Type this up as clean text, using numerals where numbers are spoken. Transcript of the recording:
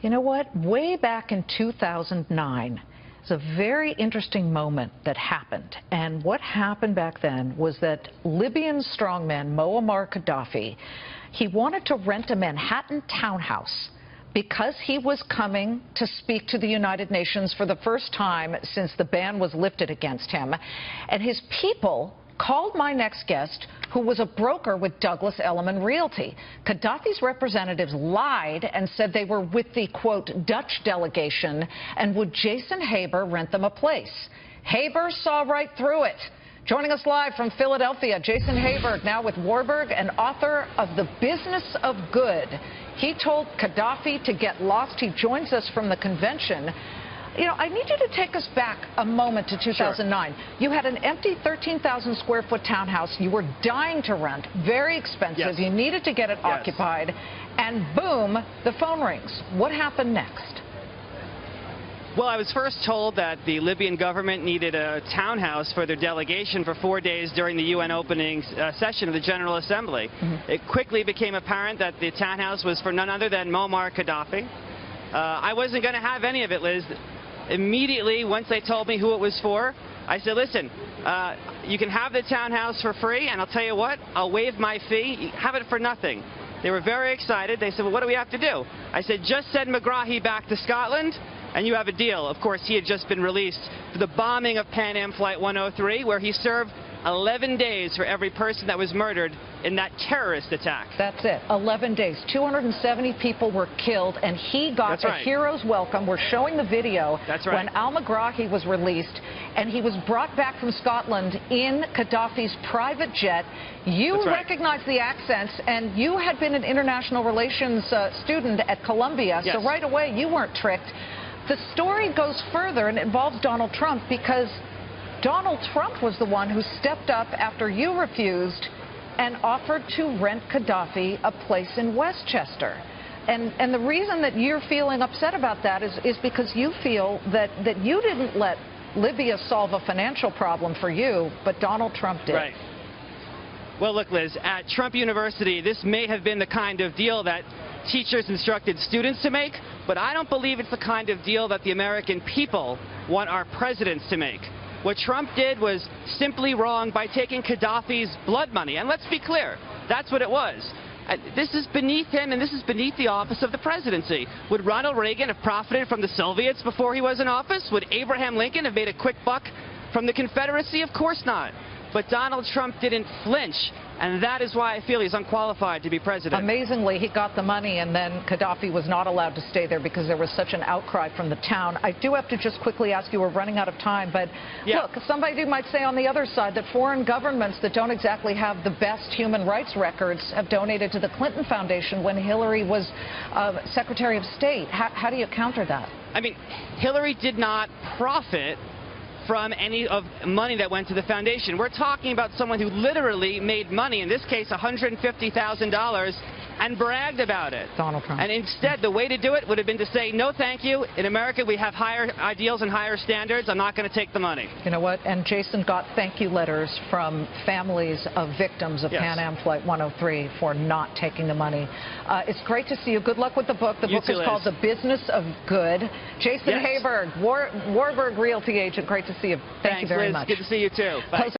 You know what? Way back in 2009, it's a very interesting moment that happened. And what happened back then was that Libyan strongman Muammar Gaddafi, he wanted to rent a Manhattan townhouse because he was coming to speak to the United Nations for the first time since the ban was lifted against him. And his people called my next guest, who was a broker with Douglas Elliman Realty. Gaddafi's representatives lied and said they were with the, quote, Dutch delegation, and would Jason Haber rent them a place. Haber saw right through it. Joining us live from Philadelphia, Jason Haber, now with Warburg and author of The Business of Good. He told Gaddafi to get lost. He joins us from the convention. You know, I need you to take us back a moment to 2009. Sure. You had an empty 13,000 square foot townhouse. You were dying to rent, very expensive. Yes. You needed to get it occupied. And boom, the phone rings. What happened next? Well, I was first told that the Libyan government needed a townhouse for their delegation for 4 days during the UN opening session of the General Assembly. It quickly became apparent that the townhouse was for none other than Muammar Gaddafi. I wasn't going to have any of it, Liz. Immediately, once they told me who it was for, I said, listen, you can have the townhouse for free, and I'll tell you what, I'll waive my fee. Have it for nothing. They were very excited. They said, well, what do we have to do? I said, just send Megrahi back to Scotland, and you have a deal. Of course, he had just been released for the bombing of Pan Am Flight 103, where he served 11 days for every person that was murdered in that terrorist attack. That's it. 11 days. 270 people were killed, and he got a hero's welcome. We're showing the video when al-Megrahi was released, and he was brought back from Scotland in Gaddafi's private jet. You recognized the accents, and you had been an international relations student at Columbia, so right away you weren't tricked. The story goes further and involves Donald Trump, because Donald Trump was the one who stepped up after you refused and offered to rent Gaddafi a place in Westchester. And the reason that you're feeling upset about that is because you feel that you didn't let Libya solve a financial problem for you, but Donald Trump did. Right. Well, look, Liz, at Trump University, this may have been the kind of deal that teachers instructed students to make, but I don't believe it's the kind of deal that the American people want our presidents to make. What Trump did was simply wrong by taking Gaddafi's blood money. And let's be clear, that's what it was. This is beneath him, and this is beneath the office of the presidency. Would Ronald Reagan have profited from the Soviets before he was in office? Would Abraham Lincoln have made a quick buck from the Confederacy? Of course not. But Donald Trump didn't flinch, and that is why I feel he's unqualified to be president. Amazingly, he got the money, and then Gaddafi was not allowed to stay there because there was such an outcry from the town. I do have to just quickly ask you, we're running out of time, but look, somebody might say on the other side that foreign governments that don't exactly have the best human rights records have donated to the Clinton Foundation when Hillary was Secretary of State. How do you counter that? I mean, Hillary did not profit from any of money that went to the foundation. We're talking about someone who literally made money, in this case $150,000, and bragged about it. Donald Trump. And instead, the way to do it would have been to say, no thank you. In America, we have higher ideals and higher standards. I'm not going to take the money. You know what? And Jason got thank you letters from families of victims of Pan Am Flight 103 for not taking the money. It's great to see you. Good luck with the book. The book is called The Business of Good. Jason Haber, Warburg Realty agent. Great to see you. Thank you very much. Good to see you, too. Bye.